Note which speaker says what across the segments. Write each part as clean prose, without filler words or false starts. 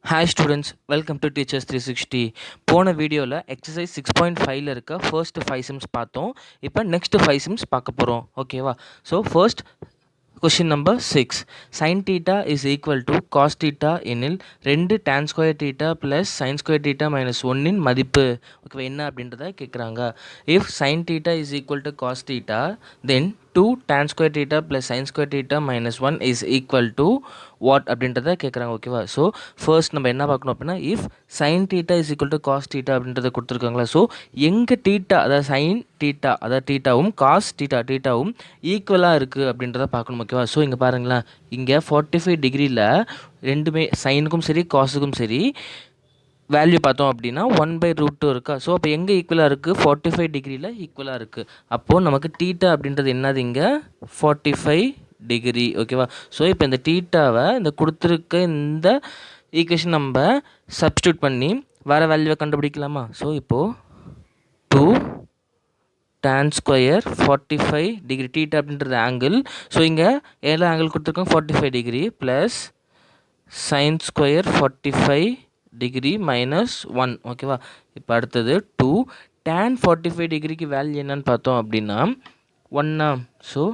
Speaker 1: Hi students, welcome to teachers 360. போன வீடியோவில் exercise 6.5ல இருக்க ஃபர்ஸ்ட் 5 சிம்ஸ் பார்த்தோம். இப்போ நெக்ஸ்ட் 5 சிம்ஸ் பார்க்க போகிறோம். ஓகேவா? So first question number 6. sin theta is equal to cos theta எனில் 2 tan square theta plus sin square theta minus 1 மதிப்பு. ஓகேவா, என்ன அப்படின்றத கேட்குறாங்க. If sin theta is equal to cos theta, then 2 tan square theta plus sin square theta minus 1 is equal to what அப்படின்றத கேட்குறாங்க. ஓகேவா? So first நம்ம என்ன பார்க்கணும் அப்படின்னா, if sin theta is equal to cos theta அப்படின்றத கொடுத்துருக்காங்களா. So எங்கள் டீட்டா, அதாவது sin theta, அதாவது டீட்டாவும் காஸ் டீட்டாவும் ஈக்குவலாக இருக்குது அப்படின்றத பார்க்கணும். ஓகேவா? ஸோ இங்கே பாருங்களேன், இங்கே 45 டிகிரியில் ரெண்டுமே சைனுக்கும் சரி காஸுக்கும் சரி வேல்யூ பார்த்தோம் அப்படின்னா 1/√2 இருக்கா. ஸோ அப்போ எங்கே ஈக்குவலாக இருக்குது? 45 டிகிரியில் ஈக்குவலாக இருக்குது. அப்போது நமக்கு டீட்டா அப்படின்றது என்னது? இங்கே 45 டிகிரி. ஓகேவா? ஸோ இப்போ இந்த டீட்டாவை இந்த கொடுத்துருக்க இந்த ஈக்குவேஷன் நம்ம சப்ஸ்டியூட் பண்ணி வேறு வேல்யூவை கண்டுபிடிக்கலாமா? ஸோ இப்போது 2 tan ஸ்கொயர் 45 டிகிரி, டீட்டா அப்படின்றது ஆங்கிள். ஸோ இங்கே ஏழு ஆங்கிள் கொடுத்துருக்கோம் 45 degree plus sine square 45 degree minus 1. ஓகேவா? இப்போ அடுத்தது 2 tan 45 டிகிரிக்கு வேல்யூ என்னன்னு பார்த்தோம் அப்படின்னா 1. ஸோ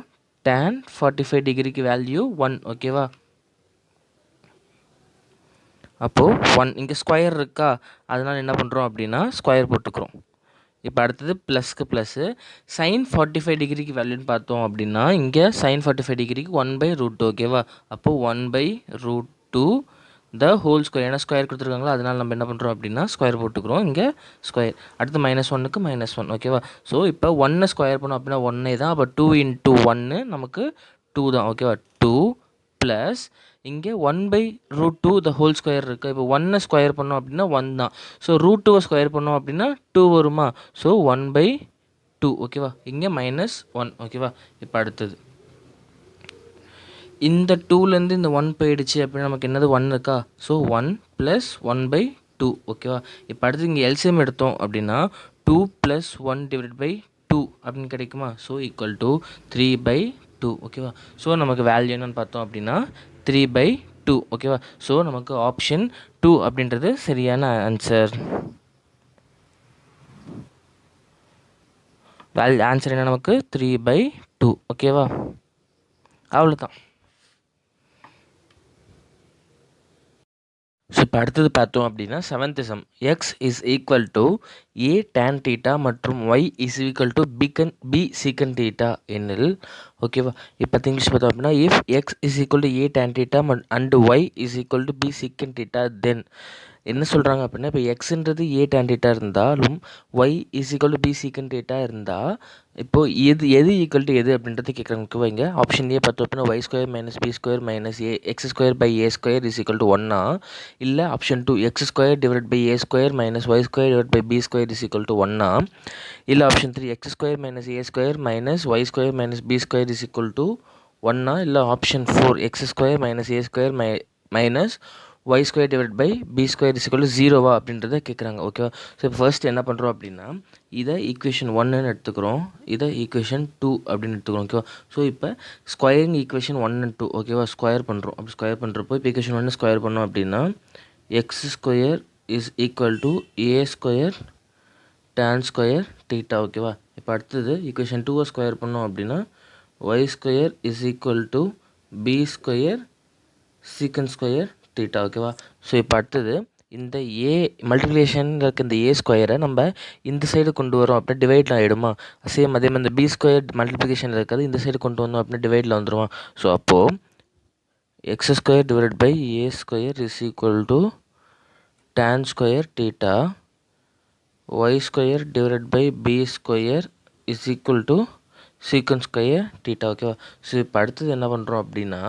Speaker 1: tan 45 டிகிரிக்கு வேல்யூ 1. ஓகேவா? அப்போது 1 இங்கே ஸ்கொயர் இருக்கா, அதனால் என்ன பண்ணுறோம் அப்படின்னா ஸ்கொயர் போட்டுக்கிறோம். இப்போ அடுத்தது ப்ளஸ்க்கு ப்ளஸ்ஸு சைன் 45 டிகிரிக்கு வேல்யூன்னு பார்த்தோம் அப்படின்னா இங்கே சைன் 45 டிகிரிக்கு 1/√2. ஓகேவா? அப்போது 1/√2 த ஹோல் ஸ்கொயர். ஏன்னா ஸ்கொயர் கொடுத்துருக்காங்களா, அதனால் நம்ம என்ன பண்ணுறோம் அப்படின்னா ஸ்கொயர் போட்டுக்கிறோம். இங்கே ஸ்கொயர். அடுத்து -1க்கு -1. ஓகேவா? ஸோ இப்போ 1 ஸ்கொயர் பண்ணோம் அப்படின்னா 1 தான். அப்போ 2 × 1 நமக்கு 2 தான். ஓகேவா? 2 ப்ளஸ் இங்கே 1/√2 த ஹோல் ஸ்கொயர் இருக்குது. இப்போ 1 ஸ்கொயர் பண்ணோம் அப்படின்னா 1 தான். ஸோ √2 ஸ்கொயர் பண்ணோம் அப்படின்னா 2 வருமா? ஸோ 1/2. ஓகேவா? இங்கே -1. ஓகேவா? இப்போ அடுத்தது இந்த 2லேருந்து இந்த 1 போயிடுச்சு அப்படின்னா நமக்கு என்னது 1 இருக்கா. So 1 plus 1/2. ஓகேவா? இப்போ அடுத்து இங்கே எல்சிஎம் எடுத்தோம் அப்படின்னா 2 + 1/2 அப்படின்னு கிடைக்குமா? So equal to 3/2. ஓகேவா? ஸோ நமக்கு வேல்யூ என்னன்னு பார்த்தோம் அப்படின்னா 3/2. ஓகேவா? ஸோ நமக்கு ஆப்ஷன் 2 அப்படின்றது சரியான ஆன்சர். ஆன்சர் என்ன? நமக்கு 3/2. ஓகேவா? அவ்வளோதான். ஸோ இப்போ அடுத்தது பார்த்தோம் அப்படின்னா 7th sum. X is equal to a tan theta மற்றும் y is equal to b secant theta எனில். ஓகேவா? இப்போ இங்கிலீஷ் பார்த்தோம் அப்படின்னா if x is equal to a tan theta and y is equal to b secant theta, then என்ன சொல்கிறாங்க அப்படின்னா, இப்போ எக்ஸுன்றது ஏ டேன் தீட்டா இருந்தாலும் y is equal to b secant theta இருந்தால் இப்போது எது ஈக்குவல் டு எது அப்படின்றது கேட்குறாங்க. ஓகேவா? இங்கே ஆப்ஷன் ஏ பார்த்தோம் அப்படின்னா y square minus b square minus x square by a square is equal to 1. இல்லை option 2 x square divide by a square minus y square divide by b square is equal to 1. இல்லை option 3 x square minus a square minus y square minus b square is equal to 1. இல்லை option 4 x square minus a square minus y square divide by b square is equal to 0 அப்படின்றத கேட்குறாங்க. ஓகேவா? So இப்போ first என்ன பண்ணுறோம் அப்படின்னா இதை equation 1ன்னு எடுத்துக்கிறோம், இதை ஈக்குவேஷன் 2 அப்படின்னு எடுத்துக்கிறோம். ஓகேவா? ஸோ இப்போ ஸ்கொயரிங் ஈக்குவேஷன் 1 and 2. ஓகேவா? ஸ்கொயர் பண்ணுறோம். அப்படி ஸ்கொயர் பண்ணுறப்போ இப்போ ஈக்குவேஷன் 1 ஸ்கொயர் பண்ணோம் அப்படின்னா x square is equal to a square tan square theta. ஓகேவா? இப்போ அடுத்தது ஈக்குவேஷன் 2 ஸ்கொயர் பண்ணோம் அப்படின்னா y square is equal to b square secant square theta. ஓகேவா? ஸோ இப்போ அடுத்தது இந்த ஏ மல்டிப்ளிகேஷன் இருக்க இந்த ஏ ஸ்கொயரை நம்ம இந்த சைடு கொண்டு வரோம் அப்படின்னா டிவைடில் ஆகிடுமா? சேம் அதே மாதிரி இந்த பி ஸ்கொயர் மல்டிப்ளிகேஷன் இருக்கிறது இந்த சைடு கொண்டு வந்தோம் அப்படின்னா டிவைடில் வந்துடுமா? ஸோ அப்போது x square divide by a square is equal to tan square theta, y square divide by b square is equal to secant square theta. ஓகேவா? ஸோ இப்போ அடுத்தது என்ன பண்ணுறோம் அப்படின்னா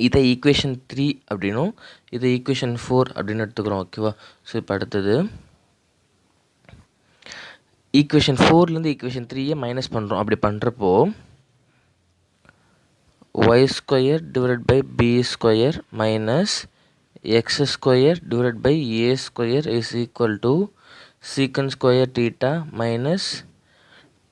Speaker 1: இதை ஈக்குவேஷன் 3 அப்படின்னும் இதை ஈக்குவேஷன் 4 அப்படின்னு எடுத்துக்கிறோம். ஓகேவா? ஸோ இப்போ அடுத்தது ஈக்குவேஷன் 4லேருந்து ஈக்குவேஷன் 3யை மைனஸ் பண்ணுறோம். அப்படி பண்ணுறப்போ y square divide by b square minus x square divide by a square is equal to secant square theta minus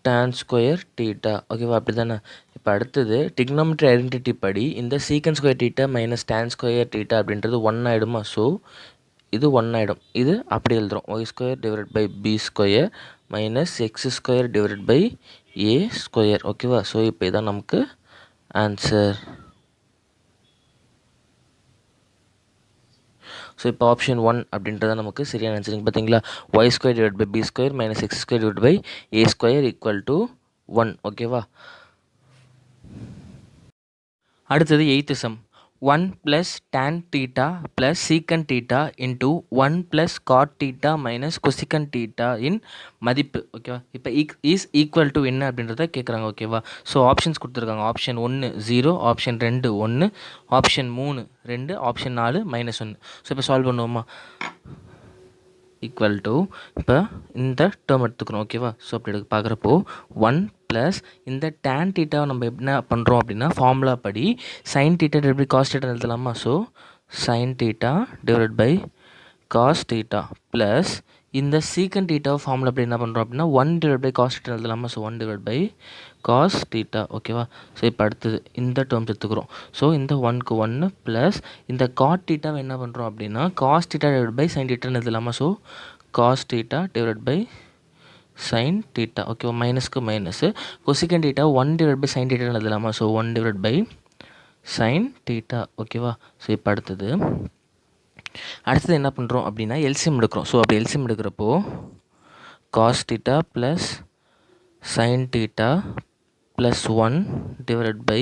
Speaker 1: tan square theta. ஓகேவா? அப்படி தானே? இப்போ அடுத்தது டிக்னாமெட்ரி ஐடென்டிட்டி படி இந்த secant square theta minus tan square theta அப்படின்றது 1 ஆகிடுமா. So இது 1 ஆகிடும். இது அப்படி எழுதுகிறோம், y square divide by b square minus x square divide by a square. ஓகேவா. ஸோ இப்போ இதான் நமக்கு ஆன்சர். ஸோ இப்போ ஆப்ஷன் 1 அப்படின்றத நமக்கு சரியான ஆன்சரிங். பார்த்தீங்களா, y square divide by b square minus x square divide by a square equal to 1. ஓகேவா. அடுத்தது 8th sum. 1 + tan θ + secant θ into 1 + cot θ மைனஸ் cosecant θ இன் மதிப்பு. ஓகேவா. இப்போ இஸ் ஈக்குவல் டு என்ன அப்படின்றத கேட்குறாங்க. ஓகேவா. ஸோ ஆப்ஷன்ஸ் கொடுத்துருக்காங்க. Option 1 0, option 2 1, option 3 2, option 4 -1. So இப்போ சால்வ் பண்ணுவோமா. ஈக்குவல் டு இப்போ இந்த டேர்ம் எடுத்துக்கிறோம். ஓகேவா. ஸோ அப்படி எடுக்க பார்க்குறப்போ 1 ப்ளஸ் இந்த டேன் டீட்டாவை நம்ம என்ன பண்ணுறோம் அப்படின்னா ஃபார்முலா படி sine theta divide by cos theta எழுதலாமா. So sine theta divide by cos theta plus இந்த சீக்கன் டீட்டா ஃபார்முலா அப்படி என்ன பண்ணுறோம் அப்படின்னா 1 டிவைட் பை காஸ் டீட்டா எழுதலாமா. So 1 divide by cos theta. ஓகேவா. ஸோ இப்போ அடுத்தது இந்த டேர்ம்ஸ் எடுத்துக்கிறோம். ஸோ இந்த 1க்கு 1 ப்ளஸ் இந்த காட் டீட்டாவை என்ன பண்ணுறோம் அப்படின்னா cos theta divide by sine டீட்டான்னு எழுதலாமா. So cos theta divide by sine theta. ஓகேவா. மைனஸ்க்கு minus cosecant theta 1 divide by sine டீட்டான்னு எழுதலாமா. So 1 divide by sine theta. ஓகேவா. ஸோ இப்போ அடுத்தது என்ன பண்ணுறோம் அப்படின்னா எல்சிஎம் எடுக்கிறோம். ஸோ அப்படி எல்சிஎம் எடுக்கிறப்போ cos theta plus sine theta plus 1 divide by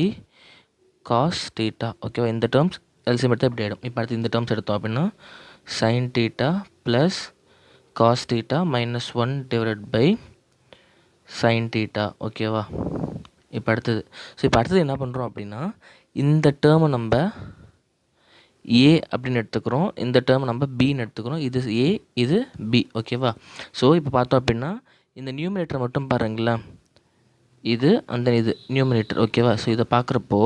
Speaker 1: cos theta. ஓகேவா. இந்த டேர்ம்ஸ் எல்சிஎம் எடுத்தால் இப்படி ஆகிடும். இப்போ அடுத்து இந்த டேர்ம்ஸ் எடுத்தோம் அப்படின்னா sine theta plus cos theta minus 1 divide by sine theta. ஓகேவா. இப்போ அடுத்தது என்ன பண்ணுறோம் அப்படின்னா இந்த டேர்மை நம்ம ஏ அப்படின்னு எடுத்துக்கிறோம், இந்த டேர்மை நம்ம பின்னு எடுத்துக்கிறோம். இது ஏ, இது பி. ஓகேவா. ஸோ இப்போ பார்த்தோம் அப்படின்னா இந்த நியூமினேட்டரை மட்டும் பாருங்களேன், இது இது நியூமினேட்டர். ஓகேவா. ஸோ இதை பார்க்குறப்போ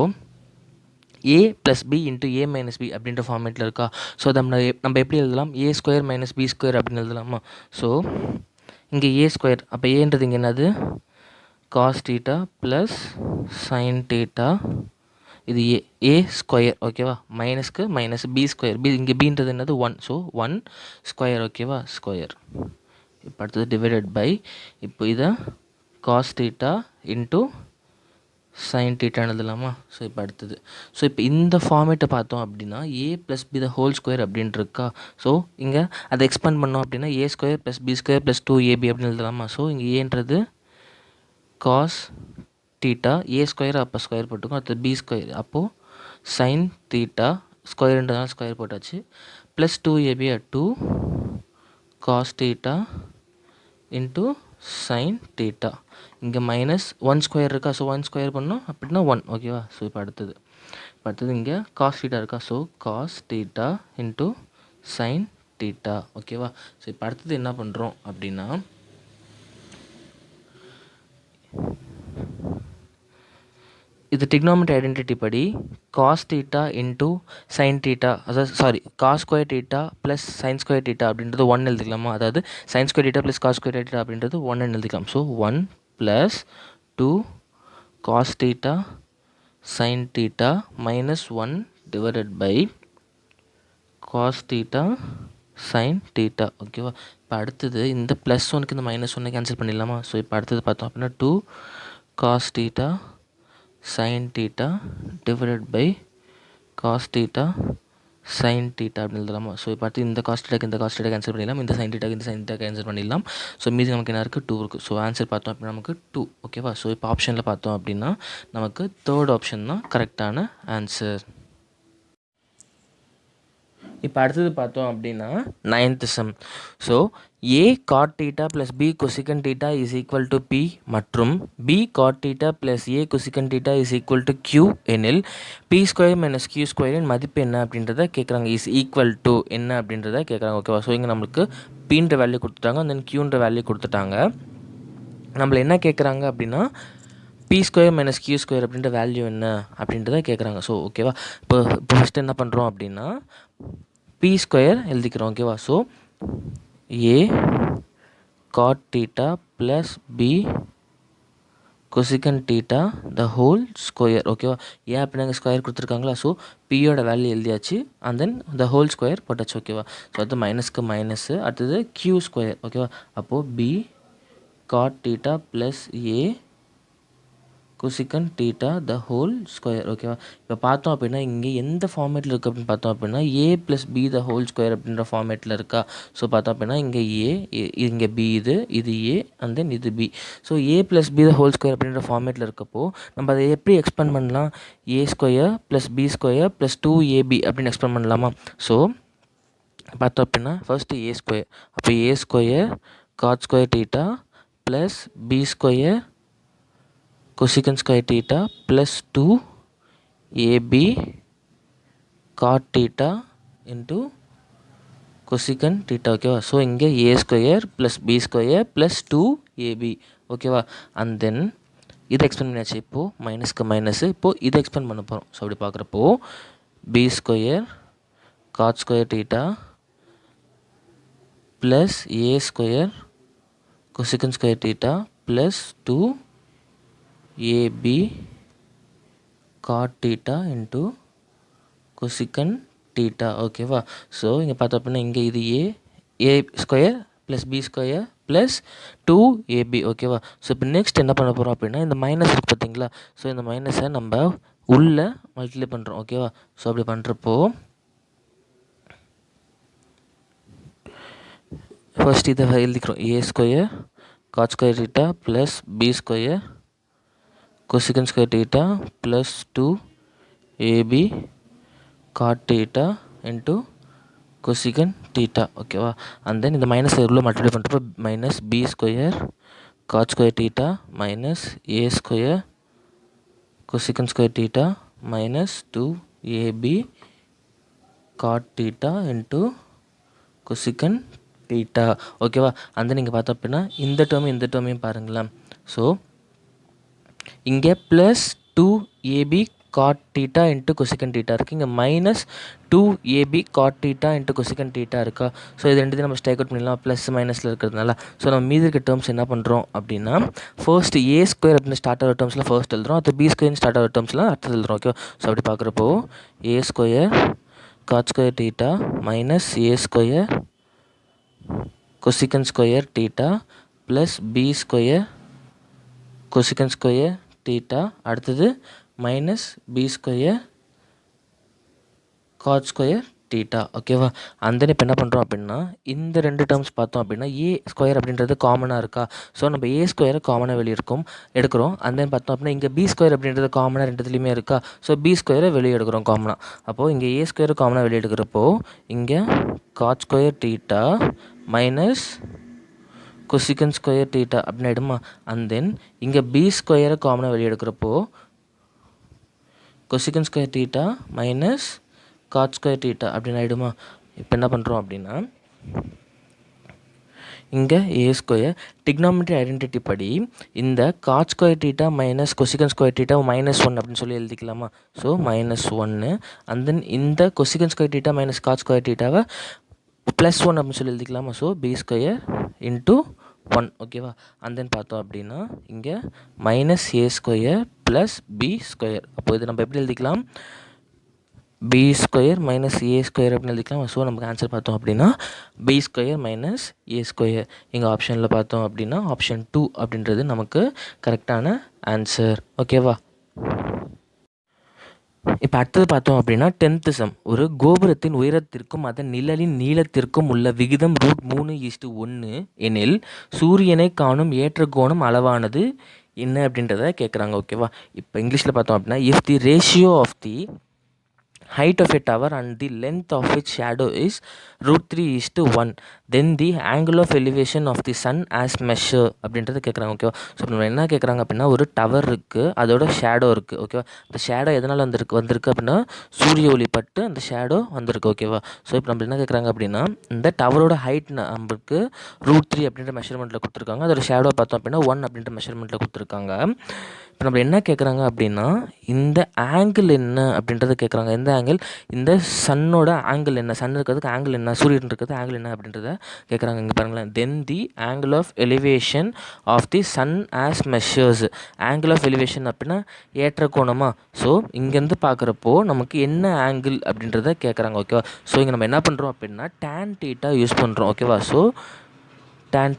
Speaker 1: ஏ ப்ளஸ் பி இன்ட்டு ஏ மைனஸ் பி அப்படின்ற ஃபார்மேட்டில் இருக்கா. ஸோ அதை நம்ம எப்படி எழுதலாம், ஏ ஸ்கொயர் மைனஸ் பி ஸ்கொயர் அப்படின்னு எழுதலாமா. ஸோ இங்கே ஏ ஸ்கொயர், அப்போ ஏன்றது இங்கே என்னது cos theta plus sine theta, இது ஏ ஸ்கொயர். ஓகேவா. மைனஸ்க்கு மைனஸ் பி ஸ்கொயர், இங்கே பீன்றது என்னது 1. So 1 square. ஓகேவா. ஸ்கொயர். இப்போ அடுத்தது டிவைடட் பை இப்போ இதை காஸ் டீட்டா இன்ட்டு சைன் டீட்டான்னு எழுதலாமா. ஸோ இப்போ அடுத்தது இப்போ இந்த ஃபார்மேட்டை பார்த்தோம் அப்படின்னா a plus b the whole square அப்படின்ட்டு இருக்கா. ஸோ இங்கே அதை எக்ஸ்பேண்ட் பண்ணோம் அப்படின்னா a square plus b square plus 2ab அப்படின்னு எழுதலாமா. ஸோ இங்கே ஏன்றது காஸ் டீட்டா, ஏ ஸ்கொயர் அப்போ ஸ்கொயர் போட்டுக்கும், அடுத்தது பி ஸ்கொயர், அப்போது சைன் டீட்டா ஸ்கொயர்ன்றதுனால ஸ்கொயர் போட்டாச்சு, plus 2ab 2 cos theta into sine theta. இங்கே மைனஸ் 1 ஸ்கொயர் இருக்கா. ஸோ 1 ஸ்கொயர் பண்ணோம் அப்படின்னா 1. ஓகேவா. ஸோ இப்போ அடுத்தது இங்கே காஸ் டீட்டா இருக்கா. So cos theta into sine theta. ஓகேவா. ஸோ இப்போ அடுத்தது என்ன பண்ணுறோம் அப்படின்னா இது டிக்னாமெட்ரி ஐடென்டிட்டி படி cos theta into sine theta, அதாவது cos square theta plus sine square theta அப்படின்றது 1 எழுதிக்கலாமா. அதாவது sine square theta plus cos square theta அப்படின்றது 1 எழுதிக்கலாம். So 1 plus 2 cos theta sine theta minus 1 divided by cos theta sine theta. ஓகேவா. இப்போ அடுத்தது இந்த ப்ளஸ் 1க்கு இந்த மைனஸ் 1 கேன்சல் பண்ணிடலாமா. ஸோ இப்போ அடுத்தது பார்த்தோம் அப்படின்னா 2 cos theta sine theta divided by cos theta sine theta அப்படின்னு எழுதலாமா. ஸோ இப்போ அடுத்து இந்த காஸ் டீட்டாக்கு இந்த காஸ் டீட்டா கேன்சல் பண்ணிடலாம், இந்த சைன் டீட்டாக்கு இந்த சைன் டீட்டா கேன்சல் பண்ணிடலாம். ஸோ மீதி நமக்கு என்ன இருக்குது 2 இருக்குது. ஸோ ஆன்சர் பார்த்தோம் அப்படின்னா நமக்கு 2. ஓகேவா. ஸோ இப்போ ஆப்ஷனில் பார்த்தோம் அப்படின்னா நமக்கு தேர்ட் ஆப்ஷன் தான் கரெக்டான ஆன்சர். இப்போ அடுத்தது பார்த்தோம் அப்படின்னா 9th sum. So a cot theta plus b cosecant theta is equal to b மற்றும் b cot theta plus a cosecant theta is equal to q எனில் பி ஸ்கொயர் மைனஸ் கியூ ஸ்கொயரின் மதிப்பு என்ன அப்படின்றத கேட்குறாங்க. இஸ் ஈக்குவல் டு என்ன அப்படின்றத கேட்குறாங்க. ஓகேவா. ஸோ இங்கே நம்மளுக்கு பின்ற வேல்யூ கொடுத்துட்டாங்க, தென் கியூன்ற வேல்யூ கொடுத்துட்டாங்க. நம்மளை என்ன கேட்குறாங்க அப்படின்னா B square minus q square அப்படின்ற வேல்யூ என்ன அப்படின்றத கேட்குறாங்க. ஸோ ஓகேவா. இப்போ ஃபஸ்ட்டு என்ன பண்ணுறோம் அப்படின்னா பி ஸ்கொயர் எழுதிக்கிறோம். ஓகேவா. So a cot theta plus b cosecant theta the whole square. ஓகேவா, ஏன் அப்படின்னா ஸ்கொயர் கொடுத்துருக்காங்களா, ஸோ பியோட வேல்யூ எழுதியாச்சு and then the whole square போட்டாச்சு. ஓகேவா, ஸோ அது மைனஸ்க்கு மைனஸு, அடுத்தது கியூ ஸ்கொயர். ஓகேவா, அப்போது b cot theta plus a cosecant theta the whole square. ஓகேவா, இப்போ பார்த்தோம் அப்படின்னா இங்கே எந்த ஃபார்மேட்டில் இருக்குது அப்படின்னு பார்த்தோம் அப்படின்னா a plus b the whole square அப்படின்ற ஃபார்மேட்டில் இருக்கா. ஸோ பார்த்தோம் அப்படின்னா இங்கே இங்கே பி, இது ஏ அண்ட் தென் இது b. So a plus b the whole square அப்படின்ற ஃபார்மேட்டில் இருக்கப்போ நம்ம அதை எப்படி எக்ஸ்பேண்ட் பண்ணலாம், a square plus b square plus 2ab அப்படின்னு எக்ஸ்பேண்ட் பண்ணலாமா. ஸோ பார்த்தோம் அப்படின்னா ஃபர்ஸ்ட்டு ஏ ஸ்கொயர், அப்போ a square cot square theta plus b square cosecant square theta plus 2ab cot theta into cosecant theta. ஓகேவா, so இங்கே a square plus b square plus 2ab. ஓகேவா, and தென் இதை expand பண்ணியாச்சு. இப்போது மைனஸ்க்கு minus, இப்போது இதை expand பண்ண போகிறோம். ஸோ அப்படி பார்க்குறப்போ b square cot square theta plus a square cosecant square theta plus 2ab cot theta into cosecant theta. ஓகேவா, ஸோ இங்கே பார்த்தோம் அப்படின்னா இங்கே இது a square plus b square plus 2ab. ஓகேவா, ஸோ இப்போ நெக்ஸ்ட் என்ன பண்ண போகிறோம் அப்படின்னா இந்த மைனஸ் இருக்குது பார்த்தீங்களா, ஸோ இந்த மைனஸை நம்ம உள்ளே மல்டிப்ளை பண்ணுறோம். ஓகேவா, ஸோ அப்படி பண்ணுறப்போ ஃபர்ஸ்ட் இதை எழுதிக்கிறோம், a square cot square theta plus b square cosecant square theta plus 2ab cot theta into cosecant theta. ஓகேவா, அண்ட் தென் இந்த மைனஸ் உள்ள மல்டிப்ளை பண்ணுறப்போ minus b square cot square theta minus a square cosecant square theta minus 2ab cot theta into cosecant theta. ஓகேவா, and then நீங்கள் பார்த்தோம் அப்படின்னா இந்த டேர்மையும் பாருங்களேன். ஸோ இங்கே plus 2ab cot theta into cosecant theta இருக்குது, இங்கே minus 2ab cot theta into cosecant theta இருக்கா. ஸோ இது ரெண்டுத்தையும் நம்ம ஸ்டேக் அவுட் பண்ணிடலாம் ப்ளஸ் மைனஸில் இருக்கிறதுனால. ஸோ நம்ம மீதி இருக்க டேர்ம்ஸ் என்ன பண்ணுறோம் அப்படின்னா ஃபர்ஸ்ட் ஏ ஸ்கொயர் அப்படின்னு ஸ்டார்ட் ஆகிற டேர்ம்ஸில் ஃபர்ஸ்ட் எழுதுறோம், அது பி ஸ்கொயர் ஸ்டார்ட் ஆகிற டேர்ம்ஸ்லாம் அடுத்தது எழுதுறோம். ஓகே, ஸோ அப்படி பார்க்குறப்போ a square cot square theta minus a square cosecant square theta plus b square cosecant square theta, அடுத்தது minus b square cot square theta. ஓகேவா, அந்த இப்போ என்ன பண்ணுறோம் அப்படின்னா இந்த ரெண்டு டேர்ம்ஸ் பார்த்தோம் அப்படின்னா ஏ ஸ்கொயர் அப்படின்றது காமனாக இருக்கா. ஸோ நம்ம ஏ ஸ்கொயரை காமனாக வெளியே எடுக்கிறோம். அந்த பார்த்தோம் அப்படின்னா இங்கே பி ஸ்கொயர் அப்படின்றது காமனாக ரெண்டுத்துலேயுமே இருக்கா. ஸோ பி ஸ்கொயரை வெளியே எடுக்கிறோம் காமனாக. அப்போது இங்கே ஏ ஸ்கொயர் காமனாக வெளியே எடுக்கிறப்போ இங்கே God square theta minus cosecant square theta அப்படின்னு ஆகிடுமா. அண்ட் தென் இங்கே பி ஸ்கொயரை காமனாக வெளியே எடுக்கிறப்போ cosecant square theta minus cot square theta அப்படின்னு ஆகிடுமா. இப்போ என்ன பண்ணுறோம் அப்படின்னா இங்கே ஏ ஸ்கொயர் டிக்னாமெட்ரி ஐடென்டிட்டி படி இந்த God square theta minus cosecant square theta -1 அப்படின்னு சொல்லி எழுதிக்கலாமா. ஸோ -1 அண்ட் தென் இந்த cosecant square theta minus cot square டீட்டாவை +1 அப்படின்னு சொல்லி எழுதிக்கலாமா. So b square into 1. ஓகேவா, அண்ட் தென் பார்த்தோம் அப்படின்னா இங்கே minus a square plus b square. அப்போ இது நம்ம எப்படி எழுதிக்கலாம், b square minus a square அப்படின்னு எழுதிக்கலாம். ஸோ நமக்கு ஆன்சர் பார்த்தோம் அப்படின்னா B square minus a square. இங்கே ஆப்ஷனில் பார்த்தோம் அப்படின்னா ஆப்ஷன் 2 அப்படின்றது நமக்கு கரெக்டான ஆன்சர். ஓகேவா, இப்போ அடுத்தது பார்த்தோம் அப்படின்னா 10th சம். ஒரு கோபுரத்தின் உயரத்திற்கும் அதன் நிழலின் நீளத்திற்கும் உள்ள விகிதம் √3:1 எனில் சூரியனை காணும் ஏற்ற கோணம் அளவானது என்ன அப்படின்றத கேட்குறாங்க. ஓகேவா, இப்போ இங்கிலீஷில் பார்த்தோம் அப்படின்னா if the ratio of the height of a tower and the length of its shadow is √3:1 then the angle of elevation of the sun as measure அப்படின்றது கேட்குறாங்க. ஓகேவா, ஸோ நம்ம என்ன கேட்குறாங்க அப்படின்னா ஒரு டவர் இருக்குது, அதோட ஷேடோ இருக்குது. ஓகேவா, அந்த ஷேடோ எதனால் வந்திருக்கு அப்படின்னா சூரிய ஒளி பட்டு அந்த ஷேடோ வந்திருக்கு. ஓகேவா, ஸோ இப்போ நம்ம என்ன கேட்குறாங்க அப்படின்னா இந்த டவரோட ஹைட் நம்மளுக்கு √3 அப்படின்ற மெஷர்மெண்ட்டில் கொடுத்துருக்காங்க, அதோட ஷேடோ பார்த்தோம் அப்படின்னா 1 அப்படின்ற மெஷர்மெண்ட்டில் கொடுத்துருக்காங்க. இப்போ நம்ம என்ன கேட்குறாங்க அப்படின்னா இந்த ஆங்கிள் என்ன அப்படின்றத கேட்குறாங்க. எந்த ஆங்கிள்? இந்த சன்னோட ஆங்கிள் என்ன? சன் இருக்கிறதுக்கு ஆங்கிள் என்ன? சூரியன் இருக்கிறது ஆங்கிள் என்ன அப்படின்றத கேட்குறாங்க. இங்கே பாருங்களேன். Then the angle of elevation of the sun as measures. Angle of elevation அப்படின்னா ஏற்ற கோணமா? ஸோ இங்கேருந்து பார்க்குறப்போ நமக்கு என்ன ஆங்கிள் அப்படின்றத கேட்குறாங்க. ஓகேவா? ஸோ இங்கே நம்ம என்ன பண்ணுறோம் அப்படின்னா டேன் தீட்டா யூஸ் பண்ணுறோம். ஓகேவா? ஸோ டேன்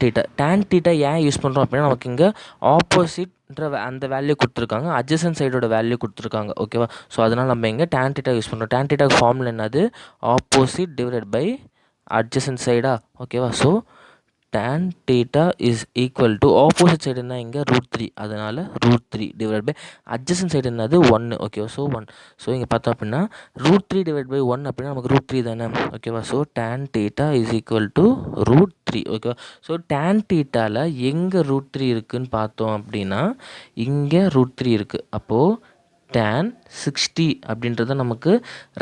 Speaker 1: தீட்டா ஏன் யூஸ் பண்ணுறோம் அப்படின்னா நமக்கு இங்கே ஆப்போசிட்ன்ற அந்த வேல்யூ கொடுத்துருக்காங்க, அட்ஜசன்ட் சைடோட வேல்யூ கொடுத்துருக்காங்க. ஓகேவா? ஸோ அதனால் நம்ம இங்கே டேன் தீட்டா யூஸ் பண்ணுறோம். டேன் தீட்டாக்கு ஃபார்முலா என்னது? ஆப்போசிட் டிவைடட் பை அட்ஜசன்ட் சைடா? ஓகேவா? So tan theta is equal to opposite side என்ன இங்கே √3, அதனால் √3 டிவைட் பை அட்ஜசன்ட் சைடு என்னது 1. ஓகேவா? ஸோ 1. ஸோ இங்கே பார்த்தோம் அப்படின்னா √3 டிவைட் பை 1 அப்படின்னா நமக்கு √3 தானே. ஓகேவா? So tan theta is equal to √3. ஓகேவா? ஸோ tan thetaவில் எங்கே √3 இருக்குதுன்னு பார்த்தோம் அப்படின்னா இங்கே √3 இருக்குது. அப்போது tan 60 அப்படின்றது நமக்கு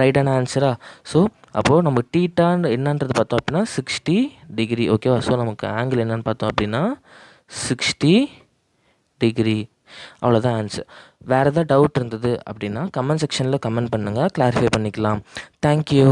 Speaker 1: ரைட்டான ஆன்சரா? ஸோ அப்போது நம்ம டீட்டான்னு என்னன்றது பார்த்தோம் அப்படின்னா 60 டிகிரி. ஓகேவா? ஸோ நமக்கு ஆங்கிள் என்னன்னு பார்த்தோம் அப்படின்னா 60 டிகிரி. அவ்வளோதான் ஆன்சர். வேறு எதாவது டவுட் இருந்தது அப்படின்னா கமெண்ட் செக்ஷனில் கமெண்ட் பண்ணுங்கள், கிளாரிஃபை பண்ணிக்கலாம். தேங்க்யூ.